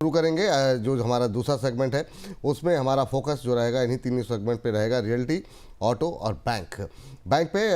शुरू करेंगे। जो हमारा दूसरा सेगमेंट है उसमें हमारा फोकस जो रहेगा इन्हीं तीनों सेगमेंट पे रहेगा, रियल्टी, ऑटो और बैंक। बैंक पे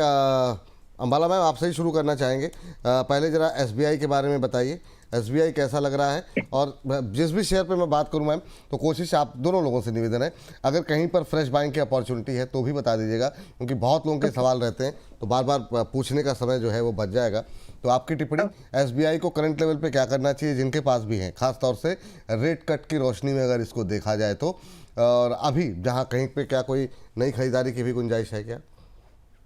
अंबाला मैम आपसे ही शुरू करना चाहेंगे। पहले ज़रा एसबीआई के बारे में बताइए, एसबीआई कैसा लग रहा है? और जिस भी शेयर पे मैं बात करूं मैम, तो कोशिश आप दोनों लोगों से निवेदन है, अगर कहीं पर फ्रेश बाइंग की अपॉर्चुनिटी है तो भी बता दीजिएगा, क्योंकि बहुत लोगों के सवाल रहते हैं तो बार बार पूछने का समय जो है वो बच जाएगा। तो आपकी टिप्पणी, एसबीआई को करंट लेवल पे क्या करना चाहिए जिनके पास भी हैं, खासतौर से रेट कट की रोशनी में अगर इसको देखा जाए तो, और अभी जहाँ कहीं पे क्या कोई नई खरीदारी की भी गुंजाइश है क्या?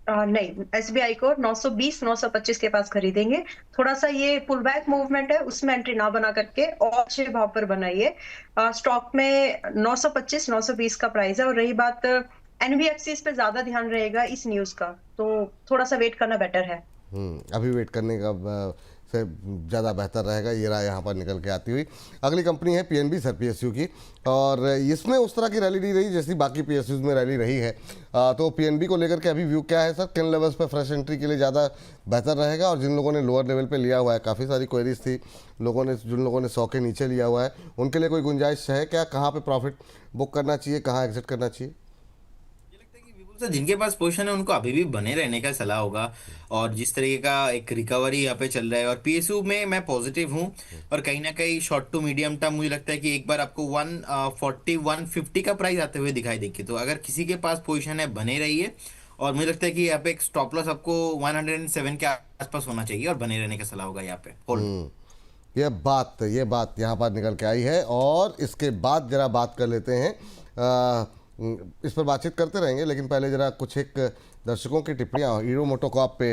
नहीं, एसबीआई को 920 925 के पास खरीदेंगे। थोड़ा सा ये पुल बैक मूवमेंट है, उसमें एंट्री ना बना करके और अच्छे भाव पर बनाइए। स्टॉक में 925 920 का प्राइस है। और रही बात एनबीएफसी पे ज्यादा ध्यान रहेगा इस न्यूज का, तो थोड़ा सा वेट करना बेटर है। अभी वेट करने का से ज़्यादा बेहतर रहेगा, ये राय यहाँ पर निकल के आती हुई। अगली कंपनी है पीएनबी सर, पीएसयू की, और इसमें उस तरह की रैली नहीं रही जैसी बाकी पीएसयूज में रैली रही है। तो पीएनबी को लेकर के अभी व्यू क्या है सर? किन लेवल्स पर फ्रेश एंट्री के लिए ज़्यादा बेहतर रहेगा? और जिन लोगों ने लोअर लेवल पर लिया हुआ है, काफ़ी सारी क्वेरीज थी, जिन लोगों ने 100 के नीचे लिया हुआ है, उनके लिए कोई गुंजाइश है क्या? कहाँ पर प्रॉफिट बुक करना चाहिए, कहाँ एग्जिट करना चाहिए? मुझे लगता है कि विपुल सर जिनके पास पोजीशन है उनको अभी भी बने रहने का सलाह होगा। और जिस तरीके का एक रिकवरी यहाँ पे चल रहा है, और पीएसयू में मैं पॉजिटिव हूँ। और कहीं ना कहीं शॉर्ट टू मीडियम टर्म मुझे लगता है कि एक बार आपको 140 150 का प्राइस आते हुए दिखाई देगी, तो अगर किसी के पास पोजीशन है बने रहिए। और मुझे लगता है कि यहाँ पे एक स्टॉप लॉस आपको 107 के आसपास होना चाहिए और बने रहने का सलाह होगा यहाँ पे होल्ड। ये बात यहाँ पर निकल के आई है। और इसके बाद जरा बात कर लेते हैं, इस पर बातचीत करते रहेंगे, लेकिन पहले जरा कुछ एक दर्शकों की टिप्पणियाँ हीरो मोटोकॉर्प पे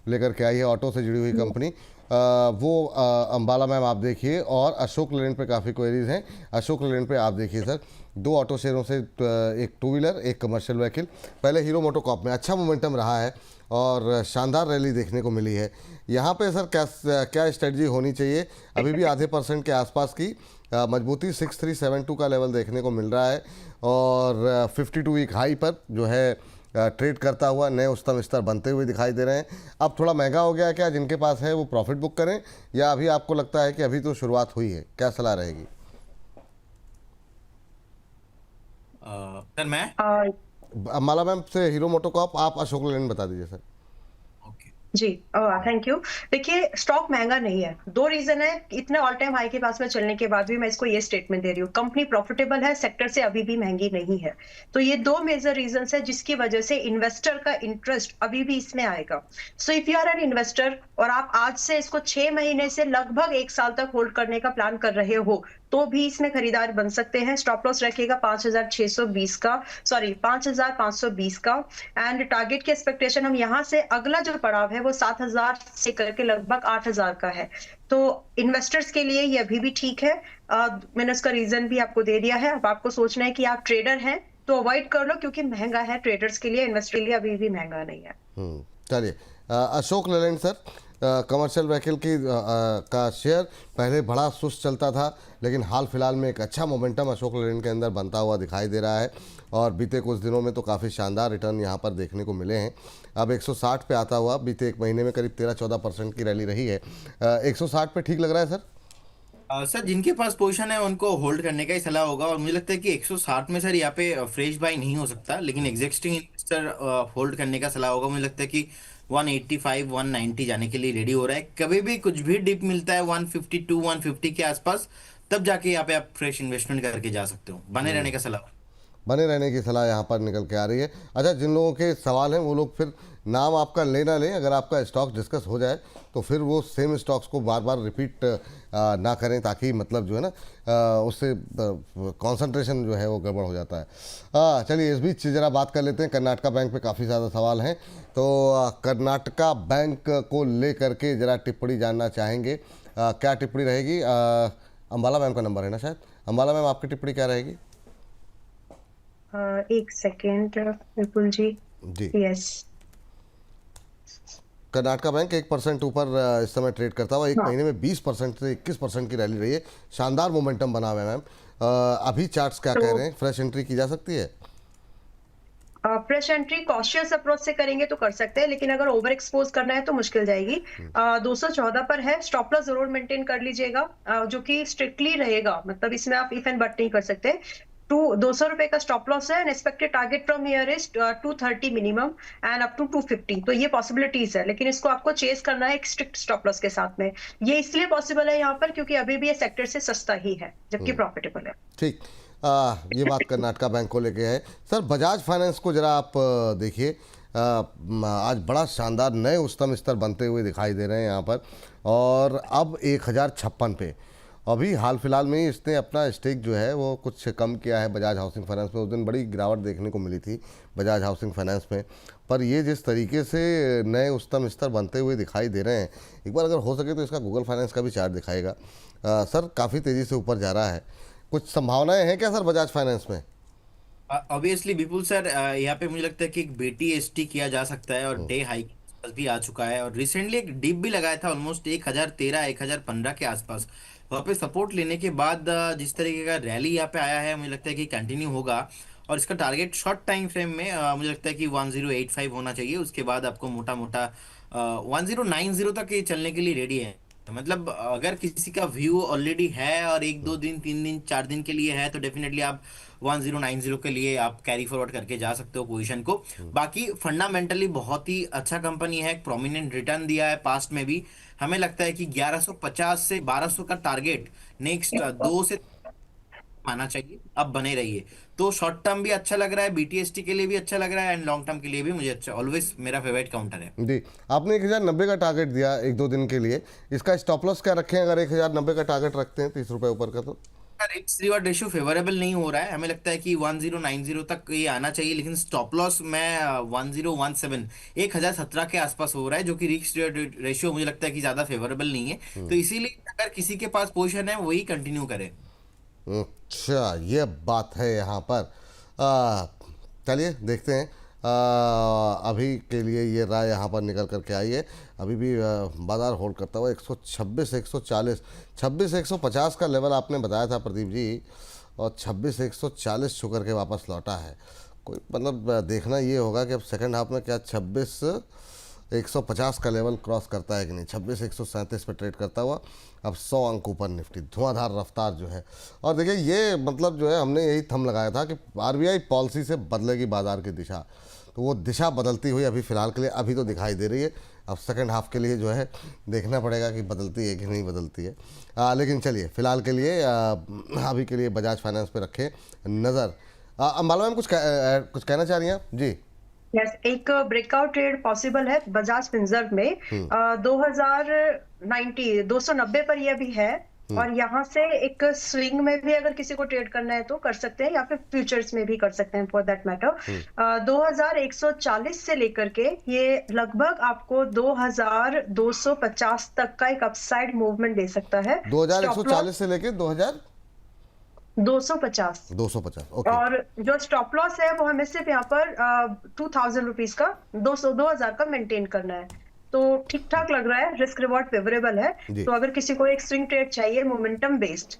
लेकर के आई है, ऑटो से जुड़ी हुई कंपनी। वो अंबाला मैम आप देखिए, और अशोक लेलैंड पे काफ़ी क्वेरीज हैं। अशोक लेलैंड पे आप देखिए सर, दो ऑटो शेयरों से एक टू व्हीलर, एक कमर्शियल व्हीकल। पहले हीरो मोटोकॉर्प में अच्छा मोमेंटम रहा है और शानदार रैली देखने को मिली है। यहाँ पे सर क्या स्ट्रेटजी होनी चाहिए? अभी भी आधे % के आसपास की मजबूती 6372 का लेवल देखने को मिल रहा है, और 52 वीक हाई पर जो है ट्रेड करता हुआ नए उच्चतम स्तर बनते हुए दिखाई दे रहे हैं। अब थोड़ा महंगा हो गया है क्या? जिनके पास है वो प्रॉफिट बुक करें, या अभी आपको लगता है कि अभी तो शुरुआत हुई है? क्या सलाह रहेगी? सर मैं अम्बाला मैम से हीरो मोटोकॉर्प, आप अशोक लेलैंड बता दीजिए सर। ओके। जी, थैंक यू। देखिए, स्टॉक महंगा नहीं है। दो रीजन है, इतने ऑल टाइम हाई के पास में चलने के बाद भी मैं इसको ये स्टेटमेंट दे रही हूँ, कंपनी प्रॉफिटेबल है, सेक्टर से अभी भी महंगी नहीं है। तो ये दो मेजर रीजन है जिसकी वजह से इन्वेस्टर का इंटरेस्ट अभी भी इसमें आएगा। So if you are an investor और आप आज से इसको 6 महीने से लगभग 1 साल तक होल्ड करने का प्लान कर रहे हो, तो भी इसमें खरीदार बन सकते हैं। स्टॉप लॉस रखेगा 5620 का, सॉरी 5520 का। एंड टारगेट की एक्सपेक्टेशन हम यहाँ से अगला जो पड़ाव है वो 7000 से करके लगभग 8000 का है। तो इन्वेस्टर्स के लिए ये अभी भी ठीक है। मैंने उसका रीजन भी आपको दे दिया है। अब आपको सोचना है कि आप ट्रेडर हैं तो अवॉइड कर लो, क्योंकि महंगा है ट्रेडर्स के लिए, इन्वेस्टर के लिए अभी भी महंगा नहीं है। चलिए, Ashok Leyland sir, commercial vehicle की का शेयर पहले बड़ा सुस्त चलता था, लेकिन हाल फिलहाल में एक अच्छा मोमेंटम अशोक लेलैंड के अंदर बनता हुआ दिखाई दे रहा है, और बीते कुछ दिनों में तो काफ़ी शानदार रिटर्न यहाँ पर देखने को मिले हैं। अब 160 पे आता हुआ, बीते एक महीने में करीब 13-14% की रैली रही है। 160 पे ठीक लग रहा है सर? सर जिनके पास पोजीशन है उनको होल्ड करने का ही सलाह होगा। और मुझे लगता है कि 160 में सर यहाँ पे फ्रेश बाई नहीं हो सकता, लेकिन एग्जिस्टिंग इन्वेस्टर होल्ड करने का सलाह होगा। मुझे लगता है कि 185 190 जाने के लिए रेडी हो रहा है। कभी भी कुछ भी डिप मिलता है 152 150 के आसपास, तब जाके यहाँ पे आप फ्रेश इन्वेस्टमेंट करके जा सकते हो। बने रहने का सलाह। बने रहने की सलाह यहाँ पर निकल के आ रही है। अच्छा, जिन लोगों के सवाल हैं वो लोग फिर नाम आपका ले ना लें, अगर आपका स्टॉक डिस्कस हो जाए तो फिर वो सेम स्टॉक्स को बार बार रिपीट ना करें, ताकि मतलब जो है ना उससे कंसंट्रेशन जो है वो गड़बड़ हो जाता है। चलिए, इस बीच ज़रा बात कर लेते हैं, कर्नाटका बैंक पे काफ़ी ज़्यादा सवाल हैं, तो कर्नाटका बैंक को ले करके ज़रा टिप्पणी जानना चाहेंगे। क्या टिप्पणी रहेगी? अंबाला मैम का नंबर है ना शायद? अंबाला मैम, आपकी टिप्पणी क्या रहेगी? एक सेकेंड विपुल जी। जी, यस। कर्नाटका बैंक 1% ऊपर इस समय ट्रेड करता हुआ, एक हाँ, महीने में 20% से 21% की रैली रही है। शानदार मोमेंटम बना हुआ है मैम। अभी चार्ट्स क्या कह तो रहे हैं? फ्रेश एंट्री की जा सकती है? फ्रेश एंट्री कॉशियस अप्रोच से करेंगे तो कर सकते हैं, लेकिन अगर ओवर एक्सपोज करना है तो मुश्किल जाएगी। 214 पर है, स्टॉप लॉस जरूर मेंटेन कर लीजिएगा, जो कि स्ट्रिक्टली रहेगा, मतलब इसमें आप इफ एंड बट नहीं कर सकते। 200 रुपए का स्टॉप लॉस है and expected target from here is 230 minimum and up to 250, तो ये पॉसिबिलिटीज है, लेकिन इसको आपको चेस करना है एक स्ट्रिक्ट स्टॉप लॉस के साथ में। ये इसलिए पॉसिबल है यहाँ पर क्योंकि अभी भी ये सेक्टर से सस्ता ही है, जबकि प्रॉफिटेबल है। ठीक। ये बात कर्नाटका बैंक को लेके है। सर बजाज फाइनेंस को जरा आप देखिए, आज बड़ा शानदार नए उच्चतम स्तर बनते हुए दिखाई दे रहे हैं यहाँ पर, और अब 1056 पे। अभी हाल फिलहाल में ही इसने अपना स्टेक जो है वो कुछ कम किया है बजाज हाउसिंग फाइनेंस में। उस दिन बड़ी गिरावट देखने को मिली थी बजाज हाउसिंग फाइनेंस में, पर ये जिस तरीके से नए उच्चतम स्तर बनते हुए दिखाई दे रहे हैं, एक बार अगर हो सके तो इसका गूगल फाइनेंस का भी चार्ट दिखाएगा। सर काफ़ी तेज़ी से ऊपर जा रहा है, कुछ संभावनाएं हैं क्या सर बजाज फाइनेंस में? ऑब्वियसली विपुल सर, यहाँ पे मुझे लगता है कि एक BTST किया जा सकता है, और डे हाई भी आ चुका है, और रिसेंटली एक डिप भी लगाया था ऑलमोस्ट 1013 1015 के आसपास। वहाँ पे सपोर्ट लेने के बाद जिस तरीके का रैली यहाँ पे आया है, मुझे लगता है कि कंटिन्यू होगा, और इसका टारगेट शॉर्ट टाइम फ्रेम में मुझे लगता है कि 1085 होना चाहिए। उसके बाद आपको मोटा मोटा 1090 तक ये चलने के लिए रेडी है। मतलब अगर किसी का व्यू ऑलरेडी है और 1 2 दिन 3 दिन 4 दिन के लिए है, तो डेफिनेटली आप 1090 के लिए आप कैरी फॉरवर्ड करके जा सकते हो पोजीशन को। बाकी फंडामेंटली बहुत ही अच्छा कंपनी है, प्रोमिनेंट रिटर्न दिया है पास्ट में भी। हमें लगता है कि 1150 से 1200 का टारगेट नेक्स्ट 2 से आना चाहिए, अब बने रहिए। तो शॉर्ट टर्म भी अच्छा लग रहा है, BTST के लिए भी अच्छा लग रहा है, एंड लॉन्ग टर्म के लिए भी मुझे अच्छा, ऑलवेज मेरा फेवरेट काउंटर है। जी, आपने 1090 का टारगेट दिया 1 2 दिन के लिए, इसका स्टॉप लॉस क्या रखें अगर 1090 का टारगेट रखते हैं 30 रुपये ऊपर का? तो रिस्क रिवॉर्ड रेशियो फेवरेबल नहीं हो रहा है, हमें लगता है कि 1090 तक ये आना चाहिए, लेकिन स्टॉप लॉस मैं 1017 1017 के आसपास हो रहा है, जो कि रिस्क रिवॉर्ड रेशियो मुझे लगता है कि ज्यादा फेवरेबल नहीं है। तो इसीलिए अगर किसी के पास पोजीशन है वही कंटिन्यू करे। अच्छा, ये बात है यहाँ पर। चलिए देखते हैं। अभी के लिए ये राय यहाँ पर निकल करके आई है। अभी भी बाजार होल्ड करता हुआ 126 140 26 150 का लेवल आपने बताया था प्रदीप जी, और 26 140 छू करके वापस लौटा है। कोई मतलब देखना ये होगा कि अब सेकंड हाफ में क्या 26 150 का लेवल क्रॉस करता है कि नहीं। 26 137 पे ट्रेड करता हुआ अब 100 अंक ऊपर निफ्टी, धुआंधार रफ्तार जो है। और देखिए ये मतलब जो है हमने यही थंब लगाया था कि RBI पॉलिसी से बदलेगी बाजार की दिशा, तो वो दिशा बदलती हुई अभी फ़िलहाल के लिए अभी तो दिखाई दे रही है। अब सेकंड हाफ के लिए जो है देखना पड़ेगा कि बदलती है कि नहीं बदलती है। लेकिन चलिए फ़िलहाल के लिए अभी के लिए बजाज फाइनेंस पे रखें नज़र। अंबाला मैम कुछ कहना चाह रही हैं आप? जी यस, एक ब्रेकआउट ट्रेड पॉसिबल है बजाज फिनसर्व में। 290 पर यह भी है, और यहाँ से एक स्विंग में भी अगर किसी को ट्रेड करना है तो कर सकते हैं, या फिर फ्यूचर्स में भी कर सकते हैं फॉर दैट मैटर। 2140 से लेकर के ये लगभग आपको 2250 तक का एक अपसाइड मूवमेंट दे सकता है। 2140 से लेकर 250 ओके। और जो स्टॉप लॉस है वो हमें सिर्फ यहाँ पर 2000 रुपीज का 2000 का मेंटेन करना है, तो ठीक ठाक लग रहा है, रिस्क रिवॉर्ड फेवरेबल है। तो अगर किसी को एक स्विंग ट्रेड चाहिए मोमेंटम बेस्ड,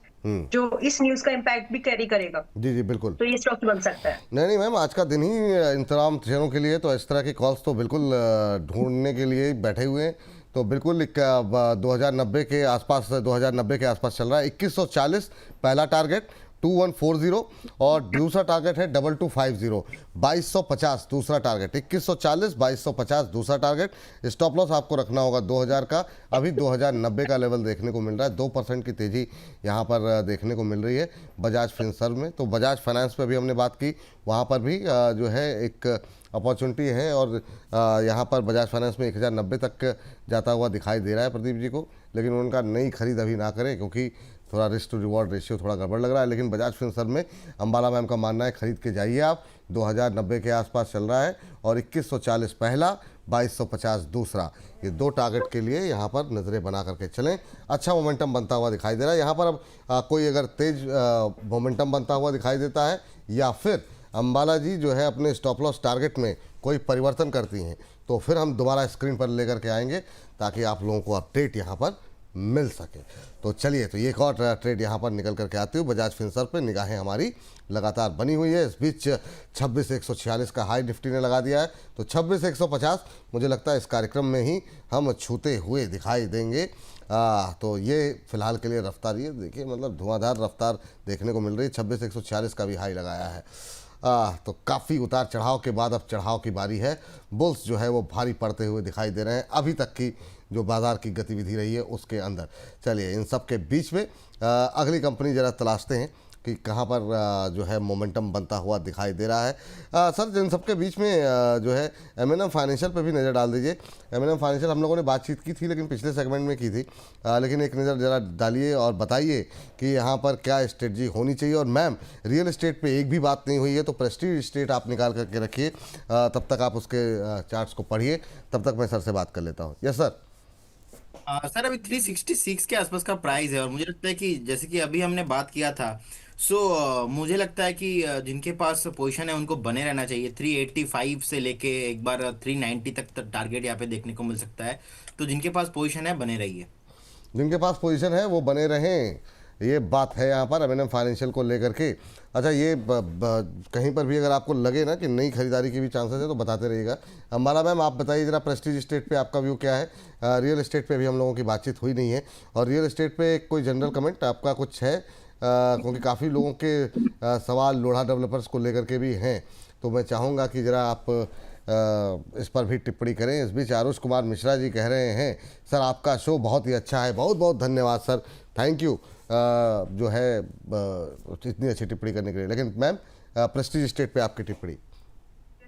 जो इस न्यूज का इम्पैक्ट भी कैरी करेगा, जी जी बिल्कुल, तो ये स्टॉक बन सकता है। नहीं मैम, आज का दिन ही इन तमाम शेयरों के लिए तो इस तरह के कॉल्स तो बिल्कुल ढूंढने के लिए बैठे हुए हैं। तो बिल्कुल 2090 के आसपास 2090 के आसपास चल रहा है। 2140 पहला टारगेट, 2140, और दूसरा टारगेट है 2250, 2250 दूसरा टारगेट, 2140 2250 दूसरा टारगेट। स्टॉप लॉस आपको रखना होगा 2000 का। अभी 2090 का लेवल देखने को मिल रहा है। 2% की तेज़ी यहाँ पर देखने को मिल रही है बजाज फिनसर्व में। तो बजाज फाइनेंस पे भी हमने बात की, वहाँ पर भी जो है एक अपॉर्चुनिटी है, और यहाँ पर बजाज फाइनेंस में 1090 तक जाता हुआ दिखाई दे रहा है प्रदीप जी को। लेकिन उनका नई खरीद अभी ना करें, क्योंकि थोड़ा रिस्क टू रिवॉर्ड रेशियो थोड़ा गड़बड़ लग रहा है। लेकिन बजाज फिनसर्व में अंबाला मैम का मानना है खरीद के जाइए आप। 2090 के आसपास चल रहा है, और 2140 पहला, 2250 दूसरा, ये 2 टारगेट के लिए यहाँ पर नज़रें बना करके चलें। अच्छा मोमेंटम बनता हुआ दिखाई दे रहा है यहाँ पर। अब कोई अगर तेज मोमेंटम बनता हुआ दिखाई देता है, या फिर अंबाला जी जो है अपने स्टॉप लॉस टारगेट में कोई परिवर्तन करती हैं, तो फिर हम दोबारा स्क्रीन पर लेकर के आएंगे, ताकि आप लोगों को अपडेट यहाँ पर मिल सके। तो चलिए, तो ये एक और ट्रेड यहाँ पर निकल करके आती हूँ। बजाज फिनसर्व पे निगाहें हमारी लगातार बनी हुई है। इस बीच 26,146 का हाई निफ्टी ने लगा दिया है, तो 26,150 मुझे लगता है इस कार्यक्रम में ही हम छूते हुए दिखाई देंगे। तो ये फिलहाल के लिए रफ्तार, ये देखिए मतलब धुआंधार रफ्तार देखने को मिल रही है। 26,146 का भी हाई लगाया है। तो काफ़ी उतार चढ़ाव के बाद अब चढ़ाव की बारी है। बुल्स जो है वो भारी पड़ते हुए दिखाई दे रहे हैं अभी तक की जो बाज़ार की गतिविधि रही है उसके अंदर। चलिए, इन सब के बीच में अगली कंपनी ज़रा तलाशते हैं कि कहाँ पर जो है मोमेंटम बनता हुआ दिखाई दे रहा है। सर, इन सब के बीच में जो है एम.एन.एम. फाइनेंशियल पे भी नज़र डाल दीजिए। एम.एन.एम. फाइनेंशियल हम लोगों ने बातचीत की थी, लेकिन पिछले सेगमेंट में की थी, लेकिन एक नज़र ज़रा डालिए और बताइए कि यहाँ पर क्या स्ट्रेटजी होनी चाहिए। और मैम, रियल एस्टेट पे एक भी बात नहीं हुई है, तो प्रेस्टीज एस्टेट आप निकाल करके रखिए, तब तक आप उसके चार्ट्स को पढ़िए, तब तक मैं सर से बात कर लेता हूँ। Yes sir. सर अभी 366 के आसपास का प्राइस है, और मुझे लगता है कि जैसे कि अभी हमने बात किया था, सो मुझे लगता है कि जिनके पास पोजीशन है उनको बने रहना चाहिए। 385 से लेके एक बार 390 तक टारगेट यहाँ पे देखने को मिल सकता है। तो जिनके पास पोजीशन है बने रहिए। जिनके पास पोजीशन है वो बने रहें, ये बात है यहाँ पर एम.एन.एम. फाइनेंशियल को लेकर के। अच्छा, ये कहीं पर भी अगर आपको लगे ना कि नई खरीदारी की भी चांसेस है तो बताते रहिएगा हमारा। मैम, आप बताइए ज़रा प्रेस्टीज एस्टेट पे आपका व्यू क्या है। रियल एस्टेट पे भी हम लोगों की बातचीत हुई नहीं है, और रियल एस्टेट पे कोई जनरल कमेंट आपका कुछ है? क्योंकि काफ़ी लोगों के सवाल लोढ़ा डेवलपर्स को लेकर के भी हैं, तो मैं चाहूँगा कि ज़रा आप इस पर भी टिप्पणी करें। इस बीच आरुष कुमार मिश्रा जी कह रहे हैं, सर आपका शो बहुत ही अच्छा है। बहुत बहुत धन्यवाद सर, थैंक यू जो है इतनी अच्छी टिप्पणी करने के लिए। लेकिन मैम, प्रेस्टीज स्टेट पे आपकी टिप्पणी।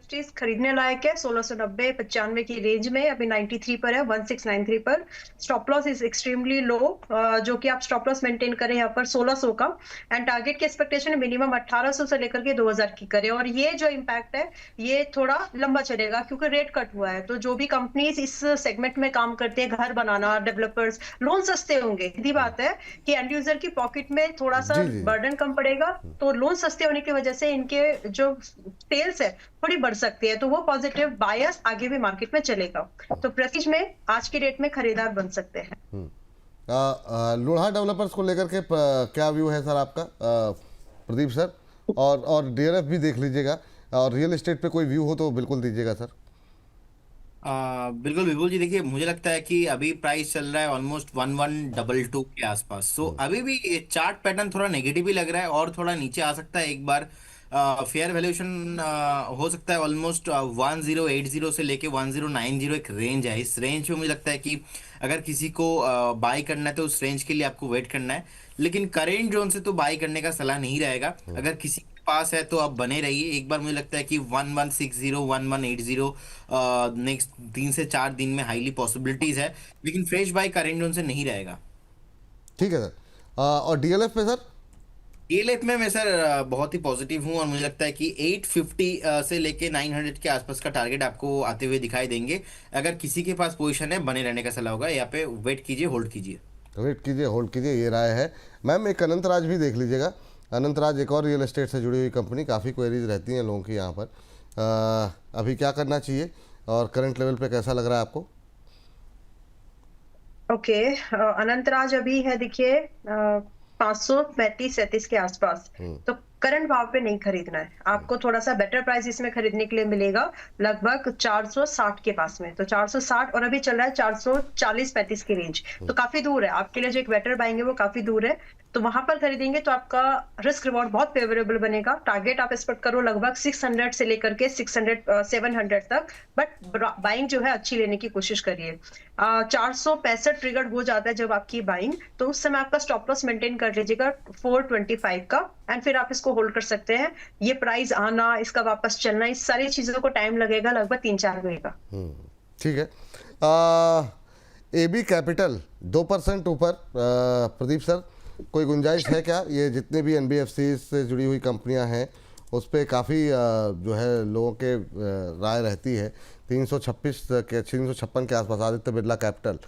प्रेस्टीज खरीदने लायक है 1690-95 की रेंज में, अभी 93 पर है, 1693 पर। Stop loss is extremely low, जो कि आप स्टॉप लॉस मेंटेन करें यहाँ पर 1600 का, एंड टारगेट की एक्सपेक्टेशन मिनिमम 1800 से लेकर के 2000 की करें। और ये जो इम्पैक्ट है ये थोड़ा लंबा चलेगा, क्योंकि रेट कट हुआ है। तो जो भी कंपनीज इस सेगमेंट में काम करते हैं, घर बनाना, डेवलपर्स, लोन सस्ते होंगे। सीधी बात है कि एंड यूजर की पॉकेट में थोड़ा सा जी जी जी। बर्डन कम पड़ेगा, तो लोन सस्ते होने की वजह से इनके जो सेल्स है थोड़ी बढ़ सकती है, तो वो पॉजिटिव बायस आगे भी मार्केट में चलेगा। तो प्रेस्टीज में आज की डेट में खरीदार बन सकते हैं। लोढ़ा डेवलपर्स को लेकर के क्या व्यू है सर आपका, प्रदीप सर? और डीएलएफ भी देख लीजिएगा, और रियल एस्टेट पे कोई व्यू हो तो बिल्कुल दीजिएगा सर। बिल्कुल विपुल जी, देखिए मुझे लगता है कि अभी प्राइस चल रहा है ऑलमोस्ट 1122 के आसपास। सो अभी भी चार्ट पैटर्न थोड़ा नेगेटिव ही लग रहा है, और थोड़ा नीचे आ सकता है एक बार। फेयर वैल्यूएशन हो सकता है ऑलमोस्ट 1080 से लेके 1090 एक रेंज है। इस रेंज में मुझे लगता है कि अगर किसी को बाय करना है तो उस रेंज के लिए आपको वेट करना है, लेकिन करेंट जोन से तो बाय करने का सलाह नहीं रहेगा। अगर किसी के पास है तो आप बने रहिए। एक बार मुझे लगता है कि 1160 1180 नेक्स्ट 3 से 4 दिन में हाईली पॉसिबिलिटीज है, लेकिन फ्रेश बाय करेंट जोन से नहीं रहेगा। ठीक है सर। और डीएलएफ पे सर? डीएलएफ में मैं सर बहुत ही पॉजिटिव हूँ, और मुझे लगता है कि 850 से लेके 900 के आसपास का टारगेट आपको आते हुए दिखाई देंगे। अगर किसी के पास पोजीशन है बने रहने का सलाह होगा, यहाँ पे वेट कीजिए, होल्ड कीजिए। वेट कीजिए, होल्ड कीजिए, ये राय है। मैम, एक अनंतराज भी देख लीजिएगा। अनंतराज एक और रियल एस्टेट से जुड़ी हुई कंपनी, काफ़ी क्वेरीज रहती हैं लोगों की यहाँ पर। अभी क्या करना चाहिए, और करंट लेवल पे कैसा लग रहा है आपको? ओके, अनंतराज अभी है देखिए 535-37 के आसपास। तो करंट भाव पे नहीं खरीदना है आपको, थोड़ा सा बेटर प्राइस इसमें खरीदने के लिए मिलेगा, लगभग 460 के पास में। तो 460, और अभी चल रहा है 440-35 की रेंज, तो काफी दूर है आपके लिए। जो एक बेटर बाइंग है वो काफी दूर है, तो वहां पर खरीदेंगे तो आपका रिस्क रिवॉर्ड बहुत फेवरेबल बनेगा। टारगेट आप एक्सपेक्ट करो लगभग 600 से लेकर के 700 तक, बट बाइंग जो है अच्छी लेने की कोशिश करिए। 465 ट्रिगर हो जाता है जब आपकी बाइंग, तो उस समय आपका स्टॉप लॉस मेंटेन कर लीजिएगा 425 का, एंड फिर आप इसको होल्ड कर सकते हैं। ये प्राइस आना, इसका वापस चलना, इस सारी चीजों को टाइम लगेगा, लगभग 3-4 महीने का। ठीक है। एबी कैपिटल 2% ऊपर, प्रदीप सर कोई गुंजाइश है क्या? ये जितने भी एनबीएफसी से जुड़ी हुई कंपनियां हैं उस पर काफ़ी जो है लोगों के राय रहती है। 356 के आसपास आदित्य बिरला कैपिटल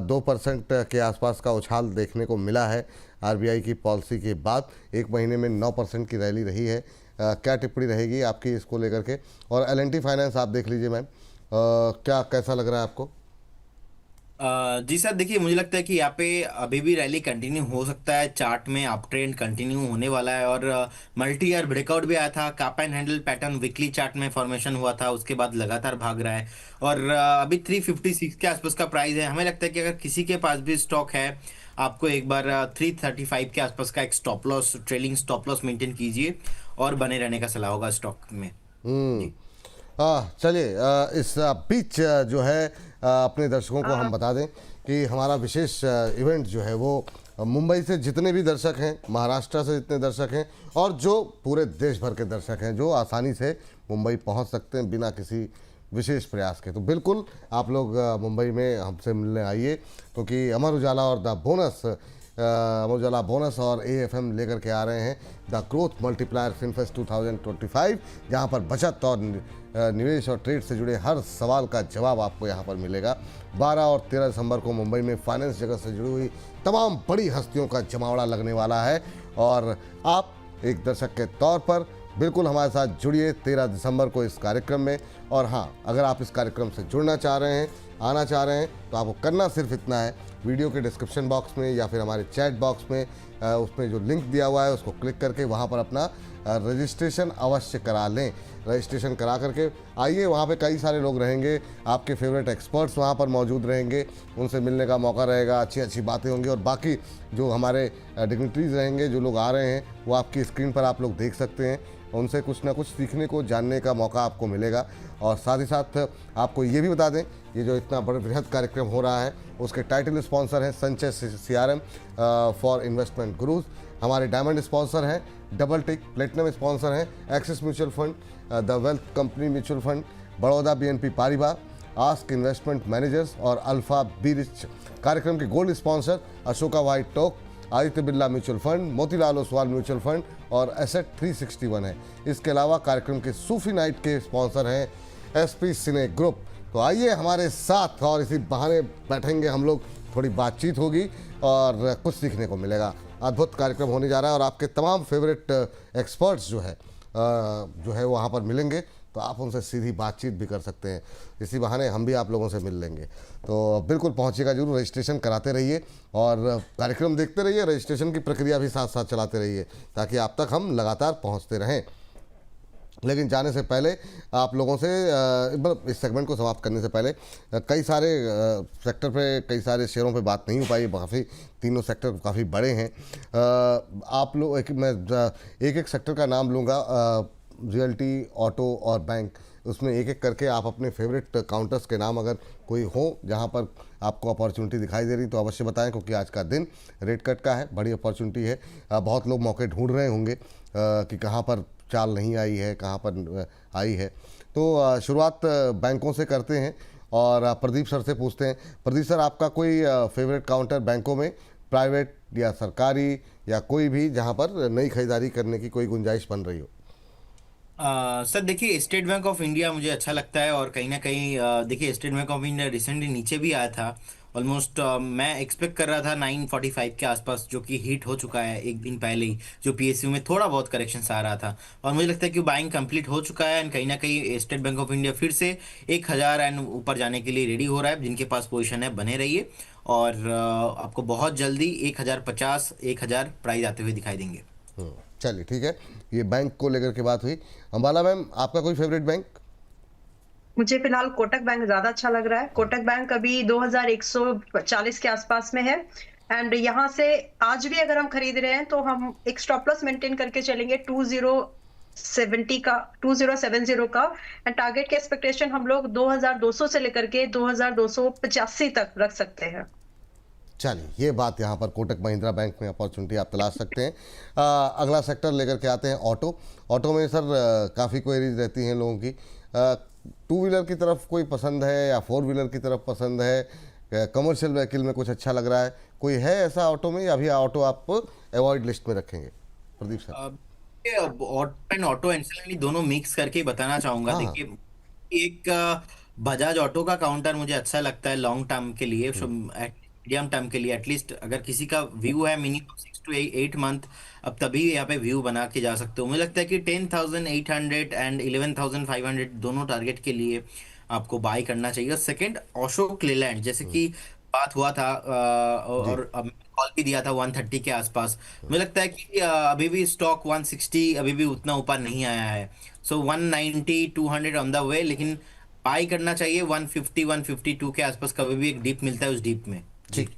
2% के आसपास का उछाल देखने को मिला है आरबीआई की पॉलिसी के बाद। एक महीने में 9% की रैली रही है। क्या टिप्पणी रहेगी आपकी इसको लेकर के? और एल&टी फाइनेंस आप देख लीजिए मैम, क्या कैसा लग रहा है आपको? जी सर, देखिए मुझे लगता है कि यहाँ पे अभी भी रैली कंटिन्यू हो सकता है। चार्ट में अप ट्रेंड कंटिन्यू होने वाला है और मल्टी ईयर ब्रेकआउट भी आया था। Cup and handle pattern weekly chart में फॉर्मेशन हुआ था, उसके बाद लगातार भाग रहा है और अभी 356 के आसपास का प्राइस है। हमें लगता है कि अगर किसी के पास भी स्टॉक है, आपको एक बार 335 के आसपास का एक stop loss, trailing stop loss maintain कीजिए और बने रहने का सलाह होगा स्टॉक में। हम्म। जी। चलिए, इस बीच जो है अपने दर्शकों को हम बता दें कि हमारा विशेष इवेंट जो है वो मुंबई से जितने भी दर्शक हैं, महाराष्ट्र से जितने दर्शक हैं और जो पूरे देश भर के दर्शक हैं जो आसानी से मुंबई पहुंच सकते हैं बिना किसी विशेष प्रयास के, तो बिल्कुल आप लोग मुंबई में हमसे मिलने आइए, क्योंकि अमर उजाला और the bonus Amar Ujala bonus और AFM लेकर के आ रहे हैं द ग्रोथ मल्टीप्लायर फिनफेस्ट 2025, जहां पर बचत और निवेश और ट्रेड से जुड़े हर सवाल का जवाब आपको यहां पर मिलेगा। 12 और 13 दिसंबर को मुंबई में फाइनेंस जगत से जुड़ी हुई तमाम बड़ी हस्तियों का जमावड़ा लगने वाला है और आप एक दर्शक के तौर पर बिल्कुल हमारे साथ जुड़िए 13 दिसंबर को इस कार्यक्रम में। और हाँ, अगर आप इस कार्यक्रम से जुड़ना चाह रहे हैं, आना चाह रहे हैं, तो आपको करना सिर्फ इतना है, वीडियो के डिस्क्रिप्शन बॉक्स में या फिर हमारे चैट बॉक्स में उसमें जो लिंक दिया हुआ है उसको क्लिक करके वहाँ पर अपना रजिस्ट्रेशन अवश्य करा लें। रजिस्ट्रेशन करा करके आइए, वहाँ पे कई सारे लोग रहेंगे, आपके फेवरेट एक्सपर्ट्स वहाँ पर मौजूद रहेंगे, उनसे मिलने का मौका रहेगा, अच्छी अच्छी बातें होंगी और बाकी जो हमारे डिग्निटरीज रहेंगे, जो लोग आ रहे हैं, वो आपकी स्क्रीन पर आप लोग देख सकते हैं, उनसे कुछ ना कुछ सीखने को, जानने का मौका आपको मिलेगा। और साथ ही साथ आपको ये भी बता दें, ये जो इतना बड़ा बृहद कार्यक्रम हो रहा है उसके टाइटल स्पॉन्सर हैं संचय CRM फॉर इन्वेस्टमेंट गुरुज, हमारे डायमंड स्पॉन्सर हैं डबल टिक, प्लेटिनम स्पॉन्सर हैं Axis mutual fund, the wealth company mutual fund, Baroda BNP Paribas, ask investment managers और अल्फा बी रिच। कार्यक्रम के gold sponsor Ashoka white oak, Aditya Birla mutual fund, Motilal Oswal mutual fund और asset 361 है। इसके अलावा कार्यक्रम के सूफी नाइट के स्पॉन्सर हैं SP सिने ग्रुप। तो आइए हमारे साथ और इसी बहाने बैठेंगे हम लोग, थोड़ी बातचीत होगी और कुछ सीखने को मिलेगा। अद्भुत कार्यक्रम होने जा रहा है और आपके तमाम फेवरेट एक्सपर्ट्स जो है वहाँ पर मिलेंगे, तो आप उनसे सीधी बातचीत भी कर सकते हैं। इसी बहाने हम भी आप लोगों से मिल लेंगे, तो बिल्कुल पहुंचिएगा जरूर, रजिस्ट्रेशन कराते रहिए और कार्यक्रम देखते रहिए, रजिस्ट्रेशन की प्रक्रिया भी साथ साथ चलाते रहिए ताकि आप तक हम लगातार पहुंचते रहें। लेकिन जाने से पहले आप लोगों से इस सेगमेंट को समाप्त करने से पहले कई सारे सेक्टर पे, कई सारे शेयरों पे बात नहीं हो पाई, काफ़ी तीनों सेक्टर काफ़ी बड़े हैं। आप लोग मैं एक एक सेक्टर का नाम लूँगा, रियल्टी, ऑटो और बैंक, उसमें एक एक करके आप अपने फेवरेट काउंटर्स के नाम अगर कोई हो जहां पर आपको अपॉर्चुनिटी दिखाई दे रही तो अवश्य बताएं, क्योंकि आज का दिन रेट कट का है, बड़ी अपॉर्चुनिटी है। बहुत लोग मौके ढूंढ रहे होंगे कि कहां पर चाल नहीं आई है, कहां पर आई है। तो शुरुआत बैंकों से करते हैं और प्रदीप सर से पूछते हैं। प्रदीप सर, आपका कोई फेवरेट काउंटर बैंकों में, प्राइवेट या सरकारी या कोई भी, जहाँ पर नई खरीदारी करने की कोई गुंजाइश बन रही हो? सर देखिए, स्टेट बैंक ऑफ इंडिया मुझे अच्छा लगता है और कहीं ना कहीं देखिए state bank of India recently नीचे भी आया था ऑलमोस्ट। मैं एक्सपेक्ट कर रहा था 945 के आसपास, जो कि हिट हो चुका है एक दिन पहले ही, जो PSU में थोड़ा बहुत करेक्शन आ रहा था और मुझे लगता है कि बाइंग कंप्लीट हो चुका है एंड कहीं ना कहीं स्टेट बैंक ऑफ इंडिया फिर से 1000 एंड ऊपर जाने के लिए रेडी हो रहा है। जिनके पास पोजीशन है बने रहिए और आपको बहुत जल्दी 1050 1000 प्राइस आते हुए दिखाई देंगे। चलिए ठीक है, ये बैंक को लेकर के बात हुई। अंबाला मैम, आपका कोई फेवरेट बैंक? मुझे फिलहाल कोटक बैंक ज्यादा अच्छा लग रहा है। कोटक बैंक अभी 2140 के आसपास में है एंड यहाँ से आज भी अगर हम खरीद रहे हैं तो हम एक स्टॉप लॉस मेंटेन करके चलेंगे 2070 का एंड टारगेट के एक्सपेक्टेशन हम लोग 2200 से लेकर के 2285 तक रख सकते हैं। चलिए, ये बात यहाँ पर कोटक महिंद्रा बैंक में अपॉर्चुनिटी आप तलाश सकते हैं। अगला सेक्टर लेकर के आते हैं ऑटो। ऑटो में सर काफ़ी क्वेरीज रहती हैं लोगों की। टू व्हीलर की तरफ कोई पसंद है या फोर व्हीलर की तरफ पसंद है? कमर्शियल व्हीकल में कुछ अच्छा लग रहा है? कोई है ऐसा ऑटो में, या अभी ऑटो आप अवॉइड लिस्ट में रखेंगे? Pradeep sir. Auto and auto ancillary दोनों मिक्स करके ही बताना चाहूंगा। हाँ। देखिए, एक बजाज ऑटो का काउंटर मुझे अच्छा लगता है लॉन्ग टर्म के लिए, मीडियम टर्म के लिए एटलीस्ट। अगर किसी का व्यू है मिनिमम 6 to 8 मंथ, अब तभी यहाँ पे व्यू बना के जा सकते हो। मुझे लगता है कि 10,800 एंड 11,500 दोनों टारगेट के लिए आपको बाय करना चाहिए। सेकंड, अशोक लेलैंड, जैसे कि बात हुआ था और कॉल भी दिया था 130 के आसपास। मुझे लगता है कि अभी भी स्टॉक 160 अभी भी उतना ऊपर नहीं आया है। सो 190 200 ऑन द वे, लेकिन बाई करना चाहिए 150 152 के आसपास। कभी भी एक डीप मिलता है उस डीप में जी। ठीक,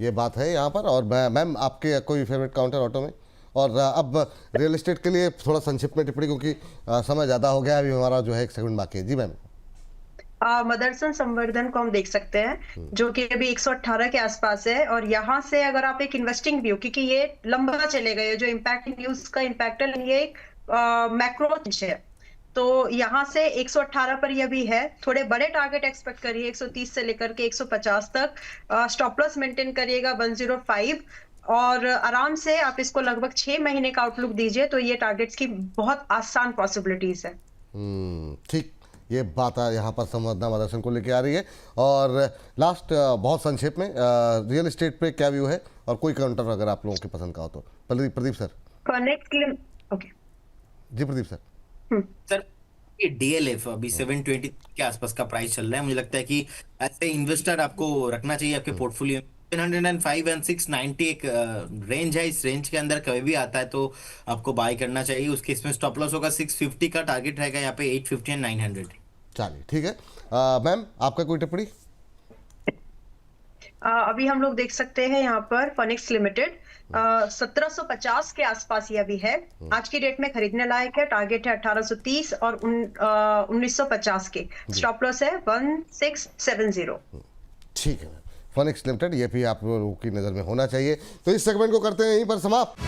ये बात है यहाँ पर। और मैम, आपके कोई फेवरेट काउंटर ऑटो में? और अब रियल एस्टेट के लिए थोड़ा संक्षिप्त में टिप्पणी, क्योंकि समय ज़्यादा हो गया, अभी हमारा जो है 1 सेकंड बाकी है। जी मैम। मदरसन संवर्धन को हम देख सकते हैं, जो कि अभी 118 के आसपास है। और यहाँ से अगर आप एक इन्वेस्टिंग व्यू, क्योंकि ये लंबा चलेगा, ये जो इम्पैक्ट न्यूज का इम्पैक्ट, ये एक मैक्रो है, तो यहाँ से 118 पर ये भी है। थोड़े बड़े टारगेट एक्सपेक्ट करिए 130 से लेकर के 150 तक। स्टॉप लॉस मेंटेन करिएगा 105, और आराम से आप इसको लगभग 6 महीने का आउटलुक दीजिए, तो ये टारगेट्स की बहुत आसान पॉसिबिलिटीज है। ठीक, ये बात यहाँ पर संवर्धना मदरसन को लेके आ रही है। और लास्ट बहुत संक्षेप में रियल एस्टेट पे क्या व्यू है, और कोई काउंटर अगर आप लोगों के पसंद का हो तो? प्रदीप सर। नेक्स्ट ओके जी प्रदीप सर। सर, ये डीएलएफ अभी 720 के आसपास का प्राइस चल रहा है। मुझे लगता है कि ऐसे इन्वेस्टर आपको रखना चाहिए आपके पोर्टफोलियो में। 705 एंड 690 एक रेंज है, इस रेंज के अंदर कभी भी आता है तो आपको बाय करना चाहिए। उसके इसमें स्टॉप लॉस होगा 650 का, टारगेट रहेगा यहाँ पे 850 एंड 900। चलिए ठीक है। मैम, आपका कोई टिप्पणी? अभी हम लोग देख सकते हैं यहाँ पर फॉनिक्स लिमिटेड 1750 के आसपास ये अभी है। आज की डेट में खरीदने लायक है। टारगेट है 1830 और 1950 के। स्टॉप लॉस है 1670। ठीक है मैम, फॉनिक्स लिमिटेड, ये भी आप लोगों की नज़र में होना चाहिए। तो इस सेगमेंट को करते हैं यहीं पर समाप्त।